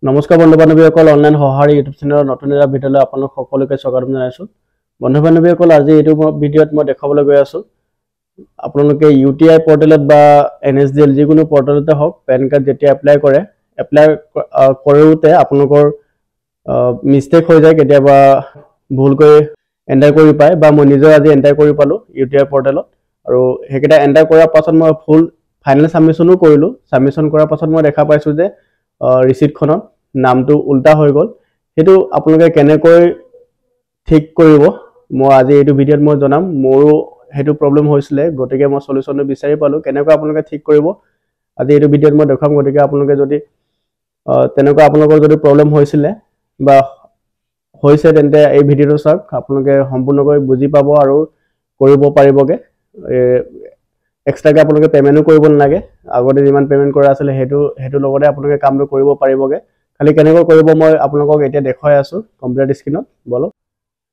নমস্কাৰ বন্ধু বান্ধৱীসকল অনলাইন সহাৰি ইউটিউব চেনেলৰ নতুন এটা ভিডিঅ'লৈ আপোনালোক সকলোকে স্বাগতম জনাইছো। বন্ধু বান্ধৱীসকল আজি এইটো ভিডিঅ'ত মই দেখাবলৈ গৈ আছো আপোনালোকে UTI পৰ্টেলত বা NSDL যিকোনো পৰ্টেলতে হওক পেন কাৰ্ড যেতিয়া এপ্লাই কৰোতে আপোনালোকৰ মিস্টেক হৈ যায় কেতিয়াবা ভুলকৈ এন্টাৰ কৰি পায় বা মই নিজে আজি এন্টাৰ কৰি পালো UTI পৰ্টেলত আৰু হেকেটা এন্টাৰ কৰাৰ পাছত মই ফুল ফাইনেল সাবমিশনো কৰিলো। সাবমিশন কৰাৰ পাছত মই দেখা পাইছো যে ৰিসিট খনত নামটো উল্টা হৈ গল। হেতু আপোনালোকে কেনেকৈ ঠিক কৰিব মই আজি এইটো ভিডিঅ'ত মই জনাম। মোৰো হেতু প্ৰবলেম হৈছিলে গতিকে মই সলিউশনটো বিচাৰি পালো কেনেকৈ আপোনালোকে ঠিক কৰিব আজি এইটো ভিডিঅ'ত মই দেখাম। গতিকে আপোনালোকে যদি তেনেকৈ আপোনালোকৰ যদি প্ৰবলেম হৈছিলে বা হৈছে তেন্তে এই ভিডিঅ'টো চাওক আপোনালোকে সম্পূৰ্ণকৈ বুজি পাব আৰু কৰিব পাৰিবগে। এক্সট্ৰাকে আপোনালোকে পেমেন্টও কৰিব নালাগে। আগতে যিমান পেমেন্ট কৰা আছিল হেতু লগতে আপোনালোকে কামটো কৰিব পাৰিবগে। খালি কেনেকৈ কৰিব মই আপোনালোকক এতিয়া দেখাই আছো কম্পিউটাৰ স্ক্ৰিনত। বলক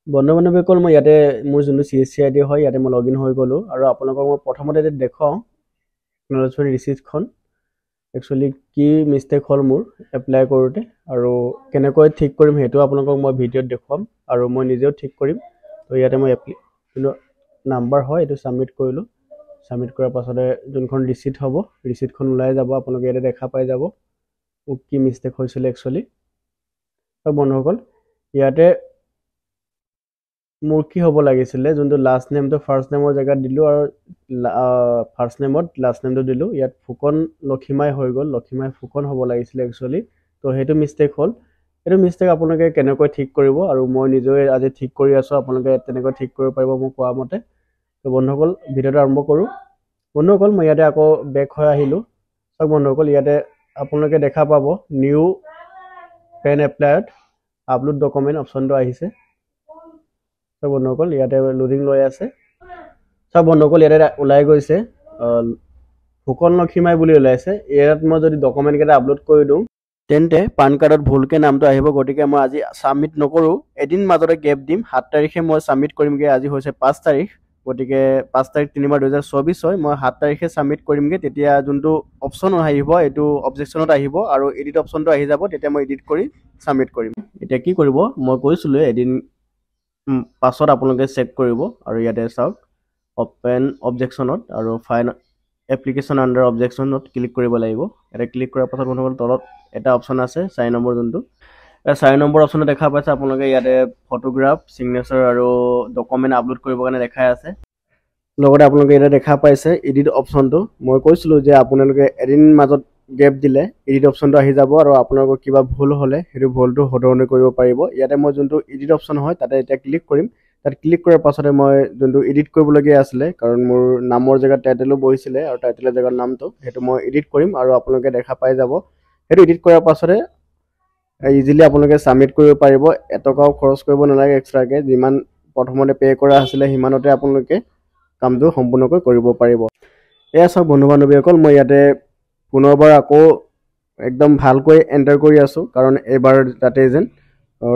বন্ধু বান্ধৱীসকল মই ইয়াতে মোৰ যোনটো CSC ID হয় ইয়াতে মই লগইন হৈ গলো আৰু আপোনালোকক মই প্ৰথমতে দেখাও নলেজফুল ৰিসিটখন একচুয়ালি কি মিস্টেক হল মোৰ এপ্লাই কৰোতে আৰু কেনেকৈ ঠিক কৰিম হেতু আপোনালোকক মই ভিডিঅ'ত দেখাম আৰু মই নিজেও ঠিক কৰিম। তো ইয়াতে মই নাম্বাৰ হয় এটো সাবমিট কৰিলো। সাবমিট কৰাৰ পাছতে যোনখন ৰিসিট হ'ব ৰিসিটখন ওলাই যাব আপোনালোকে এটা দেখা পাই যাব কি মিস্টেক হৈছিল একচুয়ালি। তো বন্ধুসকল ইয়াতে মোৰ কি হ'ব লাগিছিলে যোনটো লাষ্ট নেমটো ফাৰ্স্ট নেমৰ জায়গাত দিলো আৰু ফাৰ্স্ট নেমত লাষ্ট নেমটো দিলো। ইয়াত ফুকন লখিমাই হৈ গল লখিমাই ফুকন হ'ব লাগিছিলে একচুয়ালি। তো হেতু মিস্টেক হল। এটো মিস্টেক আপোনালোকে কেনেকৈ ঠিক কৰিব আৰু মই নিজে আজি ঠিক কৰি আছো আপোনালোকে তেনেকৈ ঠিক কৰিব পাৰিব মোক কোৱা মতে। তো বন্ধুসকল ভিডিঅ'টো আৰম্ভ কৰো। বন্ধুসকল মই ইয়াতে আকৌ বেক হৈ আহিলো। সব বন্ধুসকল ইয়াতে আপোনালোকে দেখা পাব new PAN applied upload document অপশনটো আহিছে। সব বন্ধুসকল ইয়াতে লোডিং লৈ আছে। সব বন্ধুসকল ইয়াতে ওলাই গৈছে ফুকন লখিমাই বুলি ওলাইছে। ইয়াত মই যদি ডকুমেন্ট কেটা আপলোড কৰি দিওঁ তেন্তে পান কাৰ্ডত ভুলকে নামটো আহিব। গতিকে মই আজি সাবমিট নকৰো এদিন মাজতে গেপ দিম 7 তাৰিখে মই সাবমিট কৰিমগে। আজি হৈছে 5 তাৰিখ গতিকে 5 তাৰিখ 3/2024 হয়। মই 7 তাৰিখে সাবমিট কৰিমগে। তেতিয়া যোনটো অপশন আহিব এটো অবজেকশনত আহিব আৰু এডিট অপশনটো আহি যাব। তেতিয়া মই এডিট কৰি সাবমিট কৰিম। এতিয়া কি কৰিব মই কৈছিলো এদিন পাছত আপোনালোকে চেক কৰিব আৰু ইয়াতে চাওক ওপেন অবজেকশনত আৰু ফাইন এপ্লিকেশন আন্ডাৰ অবজেকশনত ক্লিক কৰিব লাগিব। এটা ক্লিক কৰাৰ পাছত বন্ধুসকল তলত এটা অপশন আছে 4 নম্বৰ যোনটো 4 নম্বৰ অপশনত দেখা পাইছে আপোনালোকে ইয়াতে ফটোগ্ৰাফ সিগনেচাৰ আৰু ডকুমেন্ট আপলোড কৰিব কাৰণে দেখাই আছে। লগতে আপোনালোকে এটা দেখা পাইছে এডিট অপশনটো। মই কৈছিলো যে আপোনালোকে এদিন মাজত গেপ দিলে এডিট অপশনটো আহি যাব আৰু আপোনালোকৰ কিবা ভুল হলে হেতু ভুলটো শুধৰণি কৰিব পাৰিব। ইয়াতে মই যোনটো এডিট অপশন হয় তাতে এটা ক্লিক কৰিম। তাত ক্লিক কৰাৰ পাছতে মই যোনটো এডিট কৰিবলগীয়া আছিল কাৰণ মোৰ নামৰ জায়গাত টাইটেলো বহিছিলে আৰু টাইটেলৰ জায়গাত নামটো হেতু মই এডিট কৰিম আৰু আপোনালোকে দেখা পাই যাব। হেতু এডিট কৰাৰ পাছতে ইজিলি আপোনালোকে সাবমিট কৰিব পাৰিব। এটকাও খৰচ কৰিব নালাগে এক্সট্ৰাকে। যিমান প্ৰথমতে পে কৰা আছিল হিমানতে আপোনালোকে কামটো সম্পূৰ্ণকৈ কৰিব পাৰিব। এয়া সব বন্ধু বান্ধৱীসকল মই ইয়াতে পুনৰবাৰ আকৌ একদম ভালকৈ এন্টাৰ কৰি আছো কাৰণ এবাৰ যাতে যেন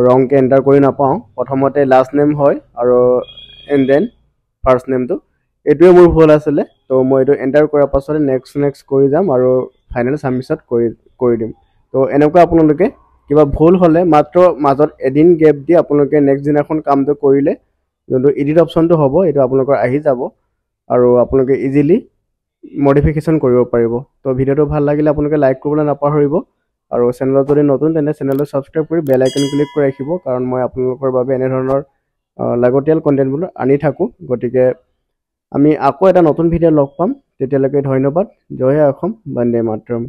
ৰংকে এন্টাৰ কৰি নাপাও। প্ৰথমতে লাষ্ট নেম হয় আৰু এন্ড দেন ফাৰ্স্ট নেমটো এটোৱে মোৰ ভুল আছিল। তো মই এটো এন্টাৰ কৰাৰ পাছতে নেক্সট কৰি যাম আৰু ফাইনেল সাবমিশন কৰি দিম। তো এনেকুৱা আপোনালোকে কিবা ভুল হলে মাত্ৰ মাজত এদিন গেপ দি আপোনালোকে নেক্সট দিনাখন কামটো কৰিলে যোনটো এডিট অপশনটো হ'ব এটো আপোনালোকৰ আহি যাব আৰু আপোনালোকে ইজিলি মডিফিকেশন কৰিব পাৰিব। তো ভিডিঅ'টো ভাল লাগিলে আপোনালোকে লাইক কৰিবলৈ নাপাহৰিব আৰু চেনেলত যদি নতুন তেনে চেনেলটো সাবস্ক্ৰাইব কৰি বেল আইকন ক্লিক কৰি ৰাখিব কাৰণ মই আপোনালোকৰ বাবে এনে ধৰণৰ লাগতিয়াল কন্টেন্টবোৰ আনি থাকো। গতিকে আমি আকৌ এটা নতুন ভিডিঅ' লগ পাম। তেতিয়ালৈকে ধন্যবাদ। জয় অসম বন্দে মাতৰম।